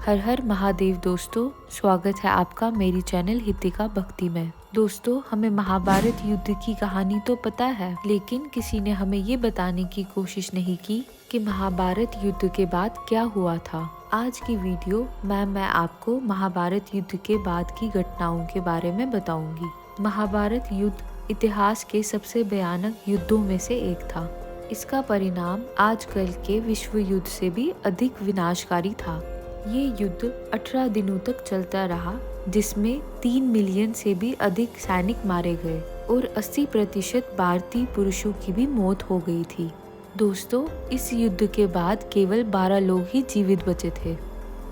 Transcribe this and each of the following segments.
हर हर महादेव दोस्तों, स्वागत है आपका मेरी चैनल हितिका भक्ति में। दोस्तों, हमें महाभारत युद्ध की कहानी तो पता है, लेकिन किसी ने हमें ये बताने की कोशिश नहीं की कि महाभारत युद्ध के बाद क्या हुआ था। आज की वीडियो मैं आपको महाभारत युद्ध के बाद की घटनाओं के बारे में बताऊंगी। महाभारत युद्ध इतिहास के सबसे भयानक युद्धों में से एक था। इसका परिणाम आजकल के विश्व युद्ध से भी अधिक विनाशकारी था। ये युद्ध 18 दिनों तक चलता रहा, जिसमें 3 मिलियन से भी अधिक सैनिक मारे गए और 80% भारतीय पुरुषों की भी मौत हो गई थी। दोस्तों, इस युद्ध के बाद केवल 12 लोग ही जीवित बचे थे।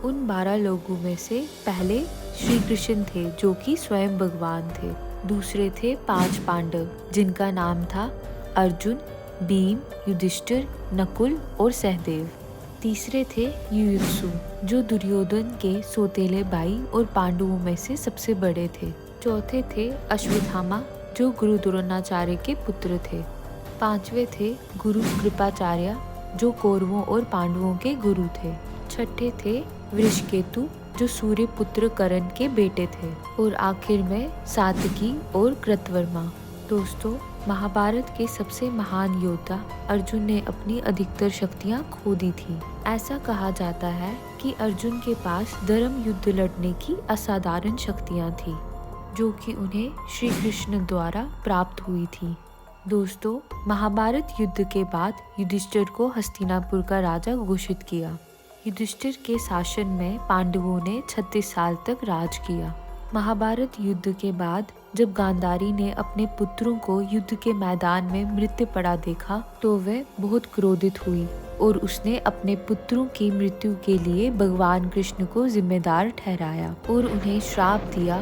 उन 12 लोगों में से पहले श्री कृष्ण थे, जो कि स्वयं भगवान थे। दूसरे थे 5 पांडव, जिनका नाम था अर्जुन, भीम, युधिष्ठिर, नकुल और सहदेव। तीसरे थे युयुत्सु, जो दुर्योधन के सौतेले भाई और पांडवों में से सबसे बड़े थे। चौथे थे अश्वत्थामा, जो गुरु द्रोणाचार्य के पुत्र थे। पांचवे थे गुरु कृपाचार्य, जो कौरवों और पांडवों के गुरु थे। छठे थे वृषकेतु, जो सूर्य पुत्र कर्ण के बेटे थे। और आखिर में सात्यकी और कृतवर्मा। दोस्तों, महाभारत के सबसे महान योद्धा अर्जुन ने अपनी अधिकतर शक्तियां खो दी थी। ऐसा कहा जाता है कि अर्जुन के पास धर्म युद्ध लड़ने की असाधारण शक्तियां थी, जो कि उन्हें श्री कृष्ण द्वारा प्राप्त हुई थी। दोस्तों, महाभारत युद्ध के बाद युधिष्ठिर को हस्तिनापुर का राजा घोषित किया। युधिष्ठिर के शासन में पांडवों ने 36 साल तक राज किया। महाभारत युद्ध के बाद जब गांधारी ने अपने पुत्रों को युद्ध के मैदान में मृत्यु पड़ा देखा, तो वह बहुत क्रोधित हुई और उसने अपने पुत्रों की मृत्यु के लिए भगवान कृष्ण को जिम्मेदार ठहराया और उन्हें श्राप दिया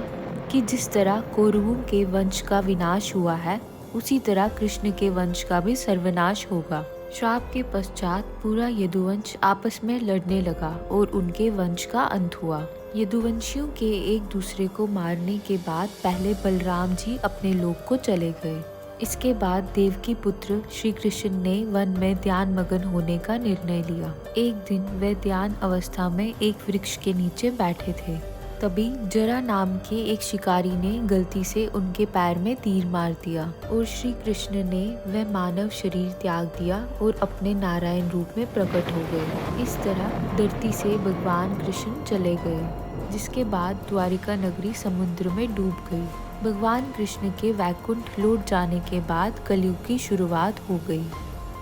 कि जिस तरह कौरवों के वंश का विनाश हुआ है, उसी तरह कृष्ण के वंश का भी सर्वनाश होगा। श्राप के पश्चात पूरा यदुवंश आपस में लड़ने लगा और उनके वंश का अंत हुआ। यदुवंशियों के एक दूसरे को मारने के बाद पहले बलराम जी अपने लोक को चले गए। इसके बाद देवकी पुत्र श्री कृष्ण ने वन में ध्यान मगन होने का निर्णय लिया। एक दिन वे ध्यान अवस्था में एक वृक्ष के नीचे बैठे थे। तभी जरा नाम के एक शिकारी ने गलती से उनके पैर में तीर मार दिया और श्री कृष्ण ने वह मानव शरीर त्याग दिया और अपने नारायण रूप में प्रकट हो गए। इस तरह धरती से भगवान कृष्ण चले गए, जिसके बाद द्वारिका नगरी समुद्र में डूब गई। भगवान कृष्ण के वैकुंठ लौट जाने के बाद कलयुग की शुरुआत हो गई।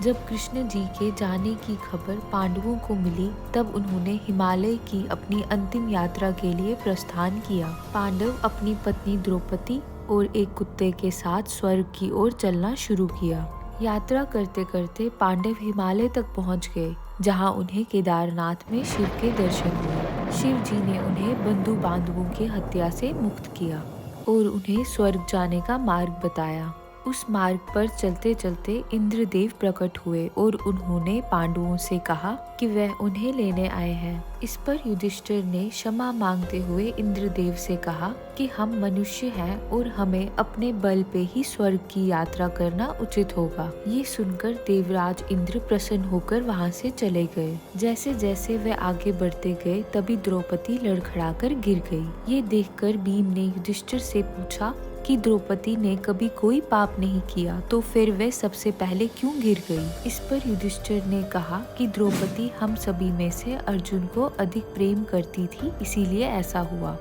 जब कृष्ण जी के जाने की खबर पांडवों को मिली, तब उन्होंने हिमालय की अपनी अंतिम यात्रा के लिए प्रस्थान किया। पांडव अपनी पत्नी द्रौपदी और एक कुत्ते के साथ स्वर्ग की ओर चलना शुरू किया। यात्रा करते करते पांडव हिमालय तक पहुंच गए, जहां उन्हें केदारनाथ में शिव के दर्शन हुए। शिव जी ने उन्हें बंधु बांधवों की हत्या से मुक्त किया और उन्हें स्वर्ग जाने का मार्ग बताया। उस मार्ग पर चलते चलते इंद्रदेव प्रकट हुए और उन्होंने पांडवों से कहा कि वह उन्हें लेने आए हैं। इस पर युधिष्ठिर ने क्षमा मांगते हुए इंद्रदेव से कहा कि हम मनुष्य हैं और हमें अपने बल पे ही स्वर्ग की यात्रा करना उचित होगा। ये सुनकर देवराज इंद्र प्रसन्न होकर वहाँ से चले गए। जैसे जैसे वे आगे बढ़ते गए, तभी द्रौपदी लड़खड़ाकर गिर गई। ये देखकर भीम ने युधिष्ठिर से पूछा कि द्रौपदी ने कभी कोई पाप नहीं किया, तो फिर वे सबसे पहले क्यों गिर गई। इस पर युधिष्ठिर ने कहा कि द्रौपदी हम सभी में से अर्जुन को अधिक प्रेम करती थी, इसीलिए ऐसा हुआ।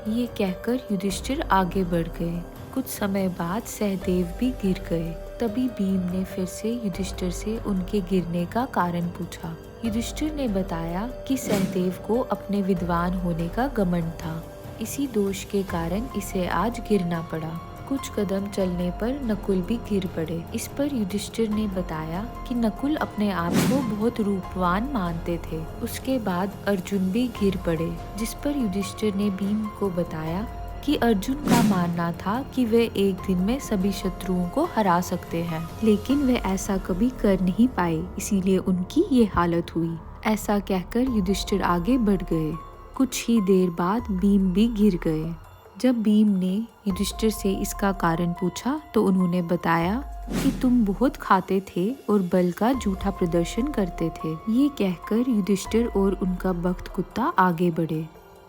ये कहकर युधिष्ठिर आगे बढ़ गए। कुछ समय बाद सहदेव भी गिर गए। तभी भीम ने फिर से युधिष्ठिर से उनके गिरने का कारण पूछा। युधिष्ठिर ने बताया कि सहदेव को अपने विद्वान होने का घमंड था। इसी दोष के कारण इसे आज गिरना पड़ा। कुछ कदम चलने पर नकुल भी गिर पड़े। इस पर युधिष्ठिर ने बताया कि नकुल अपने आप को बहुत रूपवान मानते थे। उसके बाद अर्जुन भी गिर पड़े, जिस पर युधिष्ठिर ने भीम को बताया कि अर्जुन का मानना था कि वे एक दिन में सभी शत्रुओं को हरा सकते हैं, लेकिन वे ऐसा कभी कर नहीं पाए, इसीलिए उनकी ये हालत हुई। ऐसा कहकर युधिष्ठिर आगे बढ़ गए। कुछ ही देर बाद भीम भी गिर गए। जब भीम ने युधिष्ठिर से इसका कारण पूछा, तो उन्होंने बताया कि तुम बहुत खाते थे और बल का झूठा प्रदर्शन करते थे। ये कहकर युधिष्ठिर और उनका भक्त कुत्ता आगे बढ़े।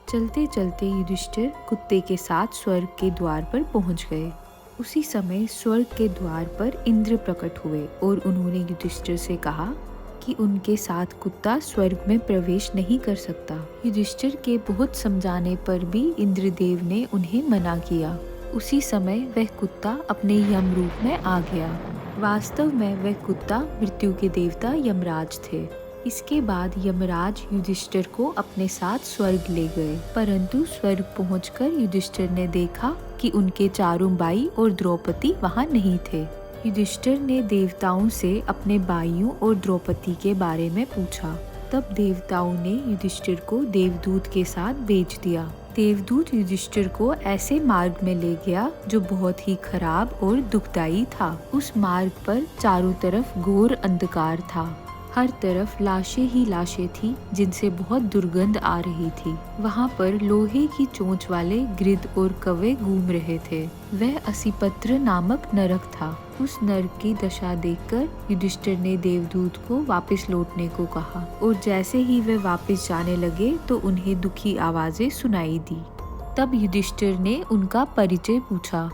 चलते चलते युधिष्ठिर कुत्ते के साथ स्वर्ग के द्वार पर पहुंच गए। उसी समय स्वर्ग के द्वार पर इंद्र प्रकट हुए और उन्होंने युधिष्ठिर से कहा कि उनके साथ कुत्ता स्वर्ग में प्रवेश नहीं कर सकता। युधिष्ठिर के बहुत समझाने पर भी इंद्रदेव ने उन्हें मना किया। उसी समय वह कुत्ता अपने यम रूप में आ गया। वास्तव में वह कुत्ता मृत्यु के देवता यमराज थे। इसके बाद यमराज युधिष्ठिर को अपने साथ स्वर्ग ले गए, परंतु स्वर्ग पहुंचकर युधिष्ठिर ने देखा कि उनके चारों भाई और द्रौपदी वहां नहीं थे। युधिष्ठिर ने देवताओं से अपने भाइयों और द्रौपदी के बारे में पूछा। तब देवताओं ने युधिष्ठिर को देवदूत के साथ भेज दिया। देवदूत युधिष्ठिर को ऐसे मार्ग में ले गया जो बहुत ही खराब और दुखदायी था। उस मार्ग पर चारों तरफ घोर अंधकार था। हर तरफ लाशें ही लाशें थी जिनसे बहुत दुर्गंध आ रही थी। वहाँ पर लोहे की चोंच वाले गिद्ध और कौवे घूम रहे थे। वह असिपत्र नामक नरक था। उस नरक की दशा देखकर युधिष्ठिर ने देवदूत को वापस लौटने को कहा और जैसे ही वे वापस जाने लगे तो उन्हें दुखी आवाजें सुनाई दी। तब युधिष्ठिर ने उनका परिचय पूछा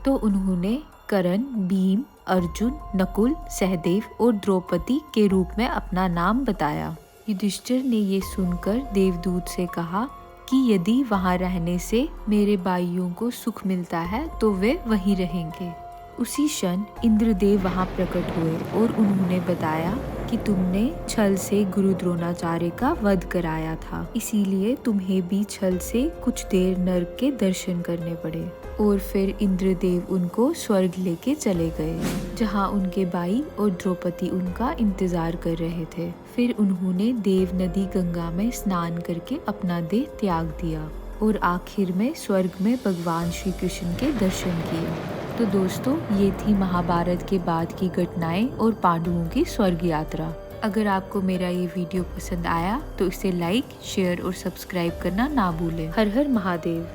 तो उन्होंने कर्ण, भीम, अर्जुन, नकुल, सहदेव और द्रौपदी के रूप में अपना नाम बताया। युधिष्ठिर ने ये सुनकर देवदूत से कहा कि यदि वहाँ रहने से मेरे भाइयों को सुख मिलता है तो वे वहीं रहेंगे। उसी क्षण इंद्रदेव वहाँ प्रकट हुए और उन्होंने बताया कि तुमने छल से गुरु द्रोणाचार्य का वध कराया था, इसीलिए तुम्हें भी छल से कुछ देर नरक के दर्शन करने पड़े। और फिर इंद्रदेव उनको स्वर्ग लेके चले गए, जहाँ उनके भाई और द्रौपदी उनका इंतजार कर रहे थे। फिर उन्होंने देव नदी गंगा में स्नान करके अपना देह त्याग दिया और आखिर में स्वर्ग में भगवान श्री कृष्ण के दर्शन किए। तो दोस्तों, ये थी महाभारत के बाद की घटनाएं और पांडवों की स्वर्ग यात्रा। अगर आपको मेरा ये वीडियो पसंद आया तो इसे लाइक, शेयर और सब्सक्राइब करना ना भूलें। हर हर महादेव।